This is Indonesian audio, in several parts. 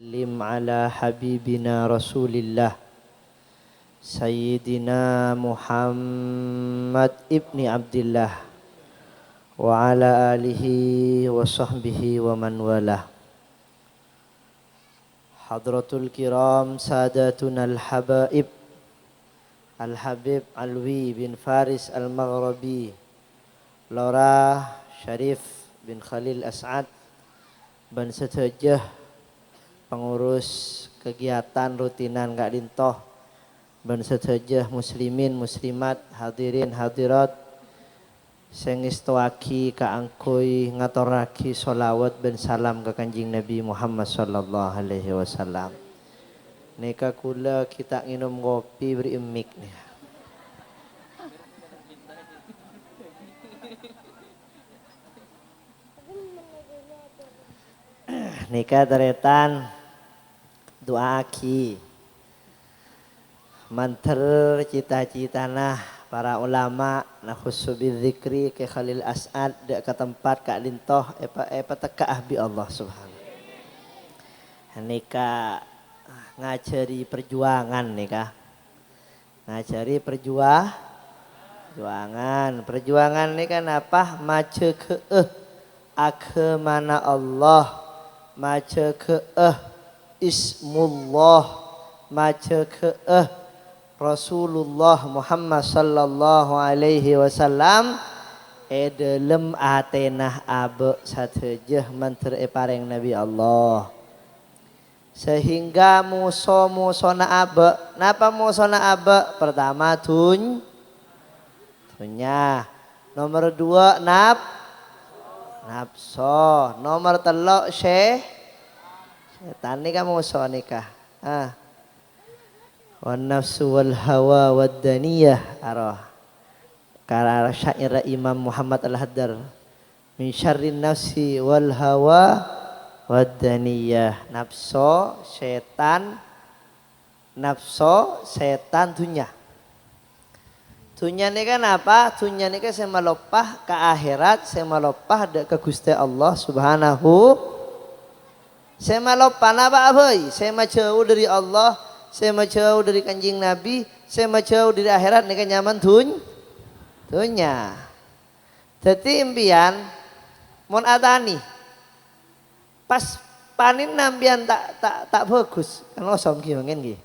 Lim ala habibina Rasulillah Sayyidina Muhammad ibni Abdillah wa ala alihi wa sahbihi wa man walah. Hadratul kiram sadatuna al-habaib Al-Habib Alwi bin Faris al-Maghribi Lora Syarif bin Khalil As'ad ban setejah pengurus kegiatan rutinan Kak Dintoh ban setejah muslimin muslimat hadirin hadirat sing istoaki kaangkuy ngaturake sholawat ben salam ke Kanjeng Nabi Muhammad sallallahu alaihi wasallam. Nika kula kita nginum kopi beri emik nih. Nika teretan doa aki manter cita-citana para ulama na khusubil zikri ke Khalil As'ad dek ke tempat Kak Dintoh epa teka ahbi Allah subhanahu. Nika ngajari perjuangan nika. Ngajari perjuangan ini kan apa? Maca ke agemana Allah, maca ke ismullah, maca ke Rasulullah Muhammad sallallahu alaihi wasallam dalam atenah abe satejeh manter pareng Nabi Allah. Sehingga muso-musona abe. Napa musona abe? Pertama tunya. Nomor 2 nafso. Nomor 3 setan nika muso nika. Wan nafsu wal hawa wad daniyah arah. Karena syair Imam Muhammad Al-Haddar min syarrin nafsi wal hawa wadaniyah. Nafso setan tunya. Tunya ini kan apa? Tunya ini kan saya melopah ke akhirat, saya melopah ke Gusti Allah subhanahu. Saya melopah apa aboy? Saya jauh dari Allah, saya jauh dari Kanjeng Nabi, saya jauh dari akhirat ini kan nyaman tunya. Jadi impian mon atani pas panin nambian tak bagus kan osom ki mangen ki.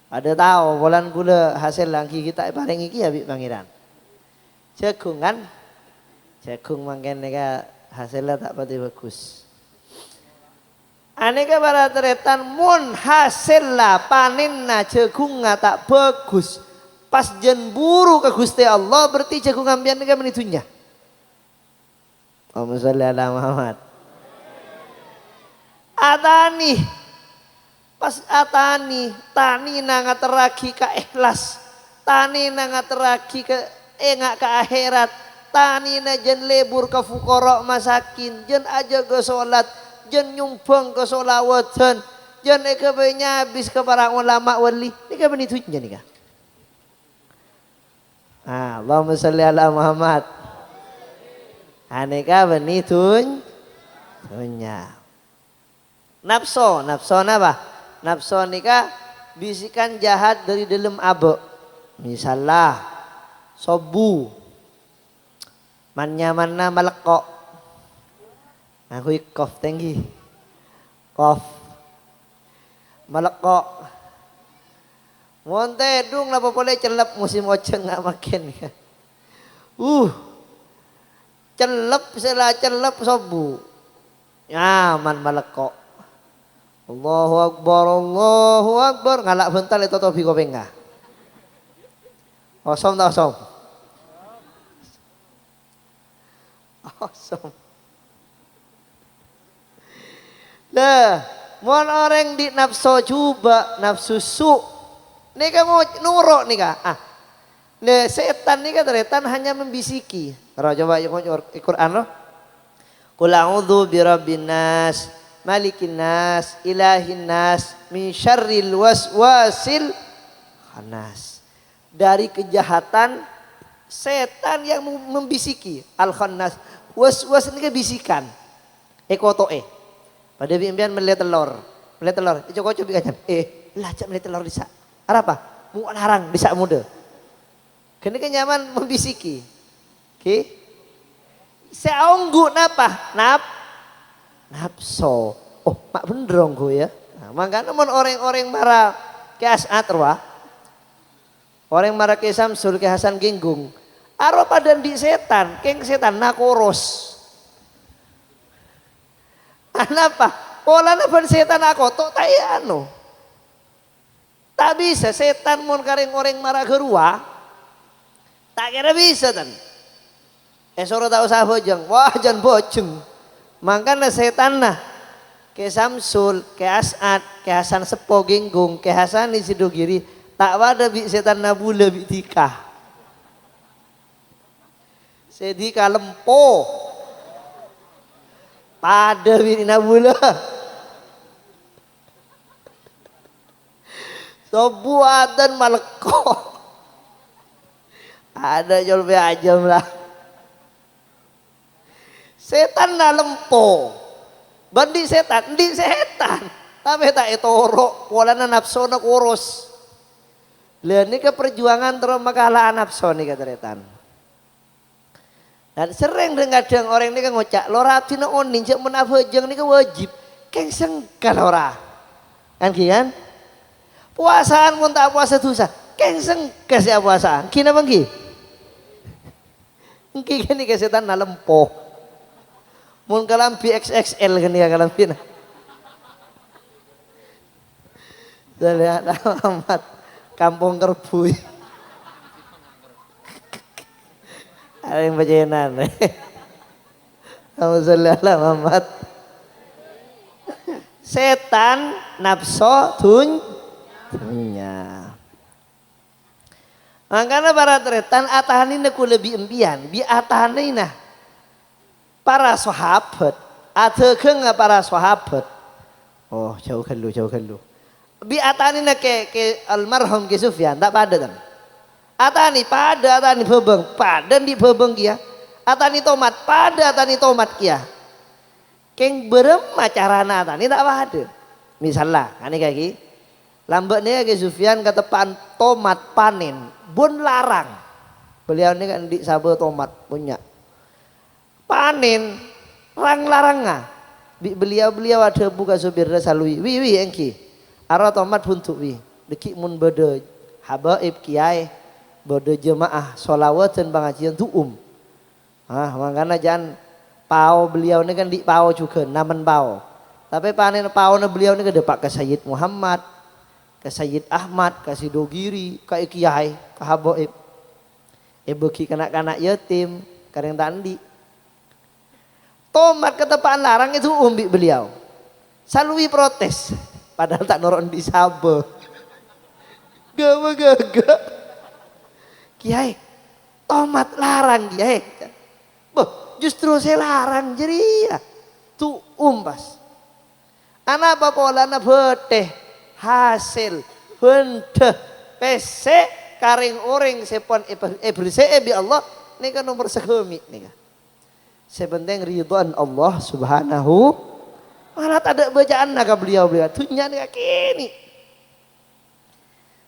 Ada tahu bulan gula hasil lagi kita paling iki ya Bik Pangeran. Jagung kan? Jagung mangen nika hasilnya tak pati bagus. Aneka para teretan mun hasil lah paninna jagung tak bagus. Pas jen buru ke Gusti Allah berarti jagung ambian nika menitunya. Allahumma sholli ala Muhammad. Atani pas atani tani nanga teragi ke ikhlas, tani nanga teragi ke engak ke akhirat, tani na jen lebur ke fukara masakin, jen aja ke sholat, jen nyumbang ke sholawatan, jen ke habis ke para ulama wali. Ini kan benitunya nih kan. Allahumma sholli ala Muhammad. Aneka benitunya. Nafso apa? Nafso nika bisikan jahat dari dalam abe. Misalnya sobu, manna malekok. Aku kof tinggi, kof malekok. Monte dung napa boleh celep musim oceng nggak makin. Celep sela celep sobu, nyaman malekok. Allahu Akbar ngalak bentar itu topi kopengga. Osom tak osom? Osom. Lah, mon orang di nafsu coba nafsu su. Nika nuruk nika. Nah, setan nika teretan hanya membisiki. Coba Quran loh. Qul a'udzu birabbin nas malikin nas, ilahin nas, min syarril waswasil khannas. Dari kejahatan setan yang membisiki. Al-khannas. Was ini kan bisikan. Ekotoe. Pada impian melihat telur. Beli telur, coba kancan. Lajak beli telur disak. Apa? Mu larang disak muda. Kini kan nyaman membisiki. Oke. Seonggu napa? Napso. Oh, mak benerong gue ya. Nah, makanya mon orang-orang marah ke As'ad wah. Orang marah ke Samsul ke Hasan Ginggung. Aro padan di setan, keng setan nakoros. Kenapa? Pola napa setan aku tok tayano. Tak bisa setan mon kareng orang marah gerua. Tak kira bisa tan. Soro tak usah bojeng. Wah jan bojeng. Makanya setan nah ke Samsul, ke As'ad, ke Hasan Sepo Ginggung, ke Hasan Sidogiri tak ada bi setan nabula bi tikah. Sedika lempo. Pada bi nabula. Sobuatan maleko. Ada jual be ajam lah. Setan na lempo. Bandi setan, di setan. Tapi tak etoro, pola na nafsu na kurus. Lihat ini ke perjuangan terus makalah nafsu nih kata setan. Dan sering dengan orang ini kan ngocak, lora tina onin cek menafajeng ini kan wajib. Keng sengkan ora. Kan kian? Puasaan pun tak puasa dosa. Keng sengkan ya puasaan. Kina bangki? Engki kini ke setan na lempo. Mun kalampi XXL kan ya kalampi na. Dalihat amat kampung Kerbuy. Ada yang bacain Alhamdulillah Muhammad. Setan nafsu dunya. Makanya para tretan atahanina ku lebih embian, bi atahanina para sahabat, atekeun para sahabat. Oh, jauhkan lu. Bi atahanina ke almarhum ke Sufyan tak pada tan. Atani pada atani bebeng, pada di bebeng kia. Atani tomat pada atani tomat kia. Keng berem macarana atani tak pada. Misalnya, ini kaki. Lambatnya ke Sufyan ketepan tomat panen, bun larang. Beliau ini kan di sabar tomat punya. Panen, larang. Beliau ada buka supir salui. Wi engki. Ara tomat buntuk wi. Deki mun bede habaib kiai. Bode jemaah sholawat dan pengajian tu'um. Makanya jangan pau beliau ini kan di pau juga, namen pau. Tapi panen pau beliau ini ke depak ke Sayyid Muhammad, ke Sayyid Ahmad, ke Sidogiri, ke Kiai, ke habaib. Bagi kanak-kanak yatim, kareng tandi. Tomat ketepaan larang itu umbi beliau. Salui protes, padahal tak noron di sabar. Gak. Kiai, tomat larang kiai. Justru saya larang jadi ya. Tu umpas. Anak pola na beteh hasil bende pese karing orang sepon bersih bi Allah ini kan nomor segemi nih kan. Sepenting ridwan Allah subhanahu. Malah tak ada bacaan naga beliau tunya nih kini.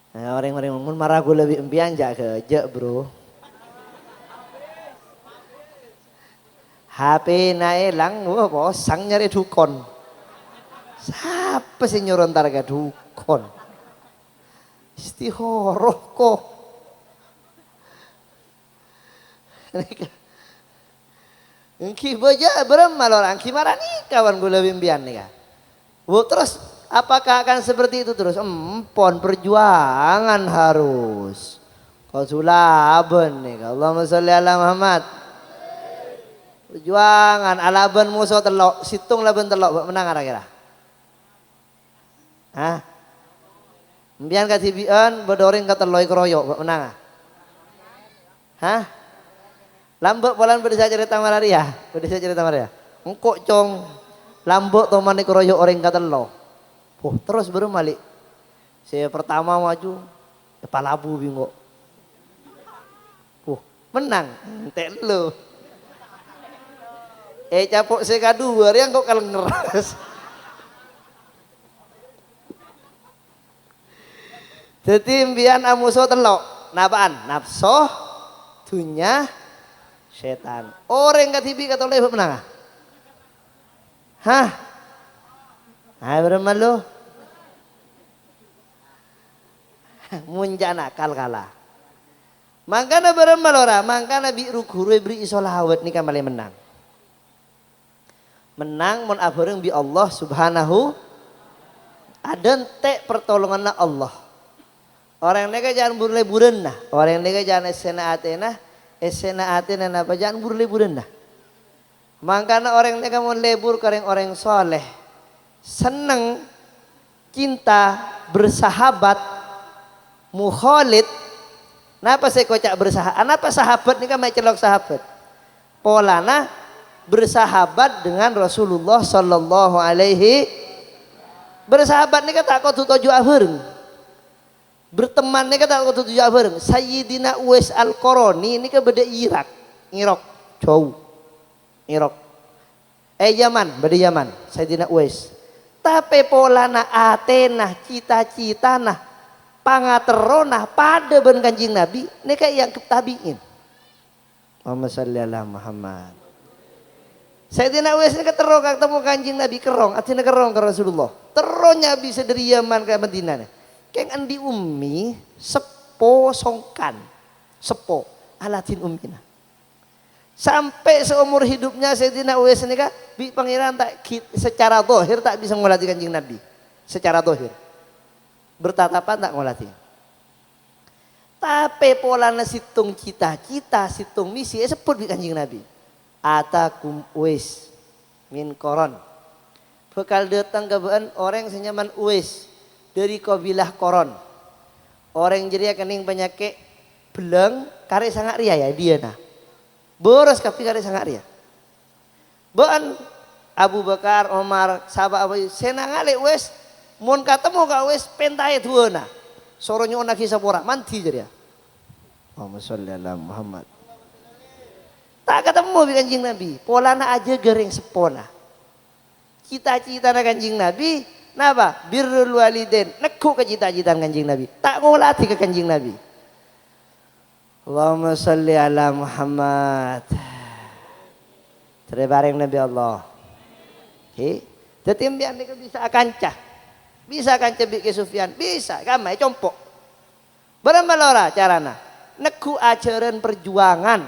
Nah, orang-orang mun marah gue lebih empian jaga bro. HP naik lang, wah bosang nyari dukon. Siapa sih nyuruh ntar ke dukon? Istihoroh kok. Engki baca berema orang engki marah nih kawan gue lebih empian nih kan. Terus apakah akan seperti itu terus? Empon perjuangan harus. Kau sulaban nih. Allahumma sholli ala Muhammad. Perjuangan alaban musuh telok, situng laban telok menang ara kira. Hah? Mbian kasih bian bedoring kata loy keroyok menang. Hah? Lambok polan berdesa cerita malaria. Berdesa cerita malaria. Engkok cong lambok tomane keroyok orang kata lo. Terus baru balik. Saya pertama maju, kepala abu bingung. Menang, entek lo. Capok saya kedua yang kok kalau ngeras. Dadi mbiyen amuso telok. Napaan? Nafsu, dunya, setan. Orang katibi kata lebih menang. Hah? Hai berema lu. Munjana nakal kalah. Mangkana berema lora, mangkana bi rukuru beri isolawat nih kembali menang. Menang mun abareng bi Allah Subhanahu ada tek pertolongan Allah. Orang nega jangan burle-buren nah. Orang nega jangan esena atena apa jangan burle-buren nah. Mangkana orang nega mau lebur kareng orang soleh. Seneng cinta bersahabat mukhalid. Napa saya kocak bersahabat? Napa sahabat ini kan celok sahabat? Polana bersahabat dengan Rasulullah sallallahu alaihi bersahabat ini kan tak kau tujuh abareng. Berteman ini kan tak kau tujuh abareng. Sayyidina Uwais Al-Qarani ini kan beda Iraq jauh Iraq Yaman beda Yaman Sayyidina Uwais tapi polana atena cita-cita nah pangaterona pada ben Kanjeng Nabi ini kayak yang ketabiin Muhammad sallallahu alaihi Muhammad Sayyidina Uwais ini keterong ketemu Kanjeng Nabi kerong artinya kerong ke Rasulullah teronya bisa dari Yaman ke Madinah keng andi ummi sepo songkan sepo alatin ummina sampai seumur hidupnya Sayyidina Uwais ini kan bi pangeran tak secara zahir tak bisa ngolati Kanjeng Nabi secara zahir bertatapan tak ngolati tapi polana situng cita-cita situng misi sebut bi Kanjeng Nabi atakum Uwais min koron bekal datang ke orang senyaman Uwais dari kabilah koron orang jadi kening penyakit beleng kare sangat ria ya dia nah boros kapi kare sangat ria ban Abu Bakar Omar sahabat Abu senang ale Uwais mun ketemu ka Uwais pentae tuana soronyo ona kisah pora manti jadi ya Muhammad sallallahu alaihi Muhammad tak ketemu bi Kanjeng Nabi polana aja gereng sepona cita-cita na Kanjeng Nabi napa birrul walidain neku ke cita-cita Kanjeng Nabi tak ngolati ke Kanjeng Nabi Allahumma salli ala Muhammad terbareng Nabi Allah oke tetimbian ni bisa kancah bi ke Sufyan bisa kamai compok berapa lora carana neku ajaran perjuangan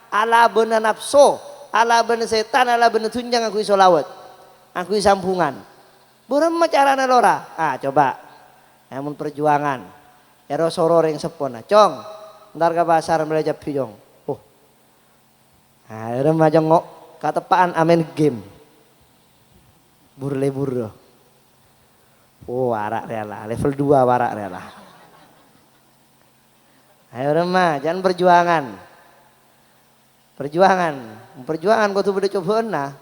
ala bener nafsu ala bener setan ala bener tunjang aku solawat aku sampungan berapa carana lora coba namun perjuangan ero soror yang sepona cong ntar ke pasar belajar piyong remaja ngok katepaan amen game burle warak rela level 2 warak rela ayo remah jangan perjuangan kau tuh udah coba nah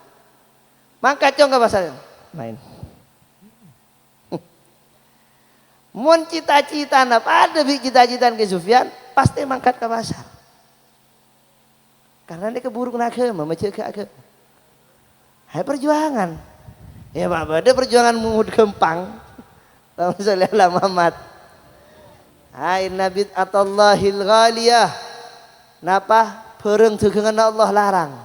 maka cong ke pasar main mun cita-cita ada bi cita-citaan ke Sufyan pasti mangkat ke pasar karena dia keburu kena agama menjaga agama hai perjuangan ya Pak ada perjuangan mud gempang sallallahu Muhammad hai nabi atallahil ghaliyah napa bareng dagangan Allah larang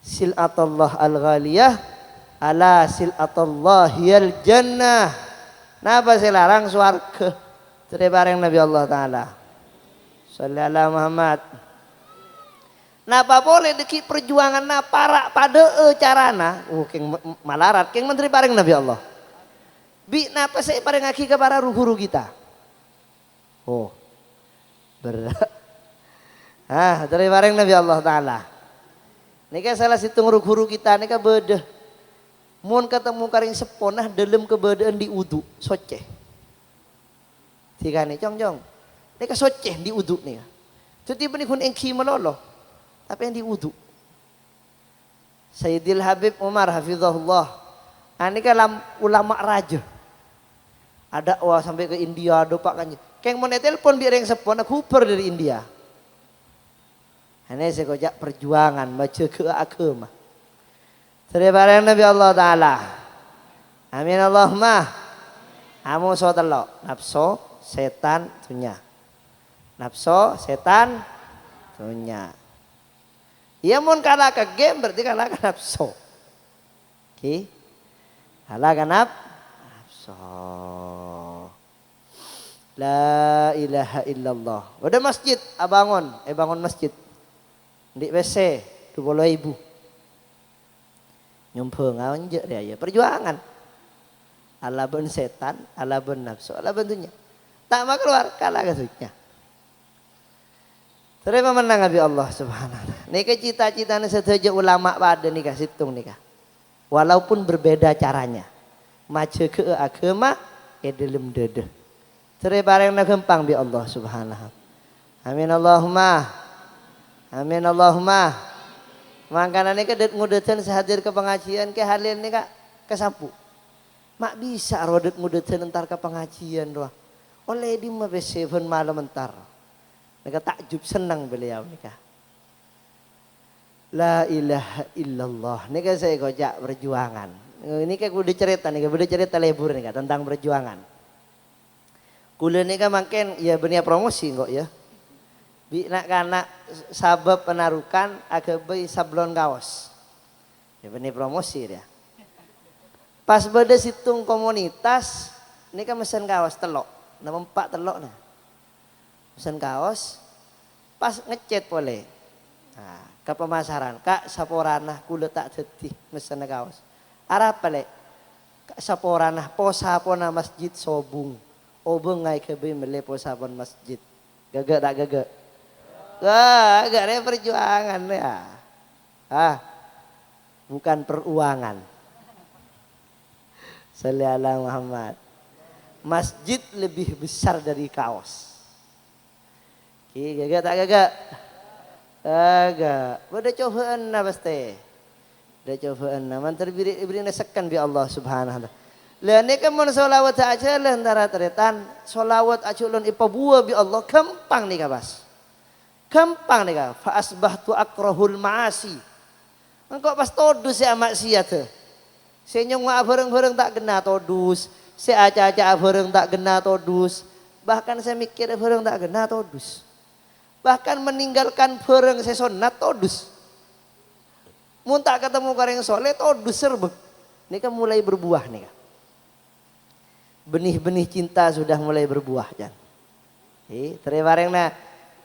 silatallah al ghaliyah ala silatallahil jannah napa saya larang swarga terbareng Nabi Allah Ta'ala sallallahu Muhammad napa boleh deki perjuangan na para pada carana keng malarat keng menteri bareng Nabi Allah bi napa saya bareng aki ke para guru kita berat dari bareng Nabi Allah Ta'ala nika salah situng guru kita nika beda mun ketemu karing seponah dalam kebedaan di udu soceh tiga nih cong nika soceh di udu nih jadi benih kun engki melolo tapi yang di udu Sayyidil Habib Umar hafizahullah ini kan ulama raja ada sampai ke India ada pak kan keng mau telepon biar yang sepona kuper dari India ini saya kojak perjuangan baca ke agama terima Nabi Allah Ta'ala amin Allahumma amu so telok nafsu setan tunya. Nafsu, setan tunya. Ya mun kalah ke game berarti kalah ke nafsu. Oke. Kalah ke nafsu. La ilaha illallah. Udah masjid, bangun masjid. Di WC 20.000. Nyumpeng awan je dia ya. Perjuangan. Ala ben setan, ala ben nafsu, ala bentunya. Tak mau keluar kalah kasutnya. Terima menang Nabi Allah subhanahu wa ta'ala. Nika cita-citanya setuju ulama pada nikah situng nikah. Walaupun berbeda caranya. Maju ke agama dalam dede. Terima bareng gampang bi Allah subhanahu wa ta'ala. Amin Allahumma. Amin Allahumma. Makanya nika det ngudetan sehadir ke pengajian ke halin nika kesampu. Mak bisa rodet ngudetan entar ke pengajian doang. Oleh di mah beseven malam entar. Nika takjub senang beliau nika. La ilaha illallah. Nika saya gojak perjuangan. Ini kayak udah cerita nika, udah cerita lebur nika tentang perjuangan. Kula nika makin ya benia promosi kok ya. Bi nak kana sabab penarukan agak beli sablon kaos. Ya benih promosi dia. Pas beda situng komunitas, ini kan mesen kaos telok, nama 4 telok nah. Mesen kaos, pas ngechat boleh. Nah, ke pemasaran, kak saporana kula tak jadi mesen kaos. Arah pale, kak saporana posapona masjid sobung, obeng ngai kebe mele posapon masjid. Gagak tak gagak. Wah, agak ada perjuangan ya. Bukan peruangan. Sallallahu alaihi Muhammad. Masjid lebih besar dari kaos. Gagak tak gagak? Gagak. Udah cobaan na pasti. Udah cobaan na. Mantar beri nasekan bi Allah subhanahu wa ta'ala. Lah ni kan mun solawat aja lah antara teretan. Solawat aculun ipabuah bi Allah. Gampang nih kabas. Gampang nih kak. Fa asbahtu akrahul ma'asi. Engkau pas todus ya maksiat tuh. Senyong mak bareng-bareng tak kena todus. Se aca-aca bareng tak kena todus. Bahkan saya mikir bareng tak kena todus. Bahkan meninggalkan bareng sesonat todus. Mun tak ketemu kareng soleh todus serbek. Ini kan mulai berbuah nih kak. Benih-benih cinta sudah mulai berbuah jan. Terima bareng nah.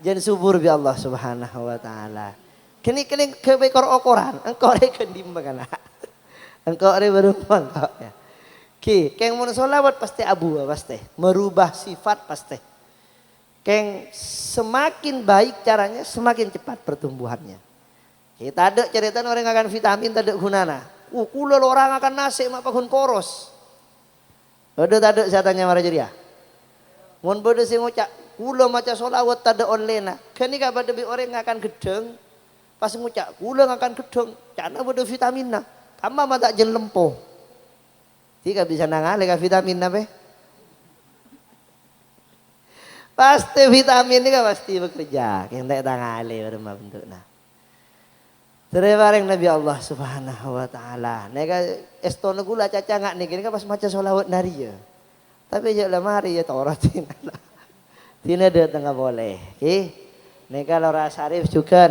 Jangan subur bi Allah subhanahu wa ta'ala. Kini kebekor okoran. Engkau ada kendim bagana. Engkau ada berumah. Keng mun solawat pasti abu pasti. Merubah sifat pasti. Keng semakin baik caranya semakin cepat pertumbuhannya. Kita ada cerita orang akan vitamin tak ada gunana. Kula orang akan nasi mak pakun koros. Ada tak ada saya tanya mara jadi ya. Mun bodoh sing ngucap kula maca solawat tada online. Kani ka pada bi orang akan gedeng. Pas ngucap kula akan gedeng. Cana bodoh vitamin na. Kama mata jen lempo. Tika bisa nangale ka vitamin na be. Pasti vitamin ini kan pasti bekerja. Yang tak tangale rumah bentuk na. Terima kasih Nabi Allah subhanahu wa ta'ala. Nega estono gula caca ngak nih. Kini kan pas maca solawat nari ya. Tapi jangan lemari ya toratin. Tina ada tengah boleh. Ini kalau rasa arif juga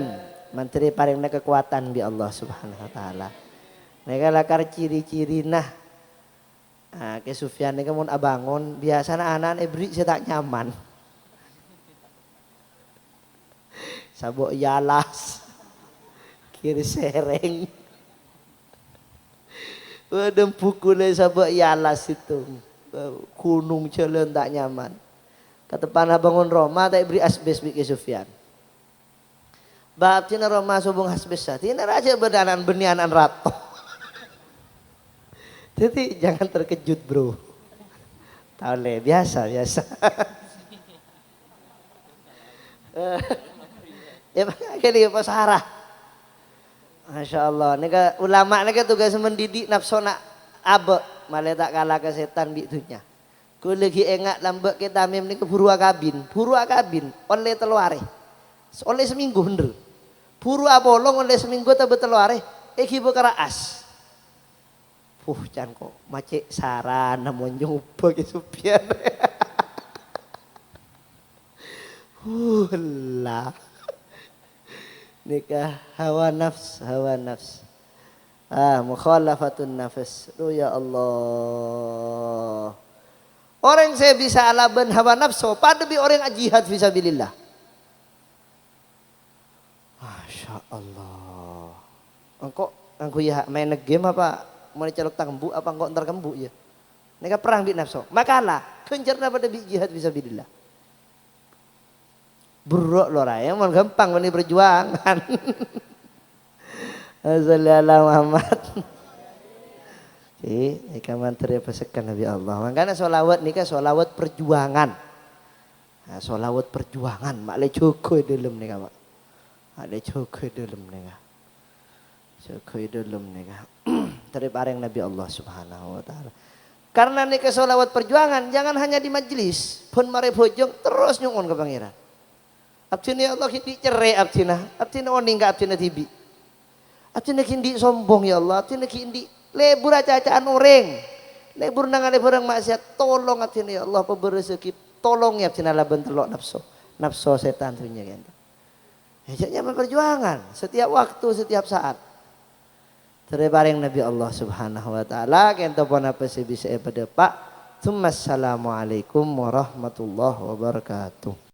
menteri paling kekuatan bi Allah subhanahu wa ta'ala. Ini kalau lakar ciri-ciri nah. Ke Sufyan ini kamu abangun. Biasa anak-anak beri saya tak nyaman. Sabuk yalas. Kiri sereng. Waduh pukulnya sabuk yalas itu. Gunung jalan tak nyaman. Kata panah bangun Roma tak beri asbes bikin Sufyan. Bab tina Roma subung asbes tina raja berdanan benianan rato. Jadi jangan terkejut bro. Tahu le biasa. Ya kali pas harah. Masya Allah. Nika ulama nika tugas mendidik nafsona abe malah tak kalah ke setan bitunya. Ku lagi enggak lambek kita mem nika buru akabin oleh teluare. Oleh seminggu bener. Buru abolong oleh seminggu ta beteluare kibo karaas. Can kok macek saran namun nyoba ke Sufyan. Lah. Nikah hawa nafs, hawa nafs. Mukhalafatun nafs. Oh ya Allah. Orang saya bisa alaban hawa nafsu, pada bi orang jihad fisabilillah. Masya Allah. Engkau ya main game apa? Mau dicelok tangbu apa engkau ntar kembu ya? Neka perang bi nafsu. Makalah kenjar pada bi jihad fisabilillah. Buruk loh raya, mau gampang ini perjuangan. Assalamualaikum Muhammad. Ika mantri pesekan Nabi Allah. Makanya sholawat nika sholawat perjuangan. Nah, sholawat perjuangan. Mak le cukup dalam nika mak. Mak le cukup dalam nika. Cukup dalam nika. Dari bareng Nabi Allah Subhanahu Wa Taala. Karena nika sholawat perjuangan, jangan hanya di majlis. Pun mare bojong terus nyungun ke pangeran. Abdina ya Allah hindi cerai abdina. Abdina oning ka abdina tibi. Abdina hindi sombong ya Allah. Abdina hindi lebur acacaan orang. Lebur nangan lebur yang maksiat. Tolong abdina ya Allah pemberi rezeki. Tolong ya abdina laban telok nafsu. Nafsu setan tuhnya kan. Hanya perjuangan setiap waktu, setiap saat. Terbareng Nabi Allah Subhanahu Wa Taala. Kento pun apa sih bisa pada Pak. Assalamualaikum warahmatullahi wabarakatuh.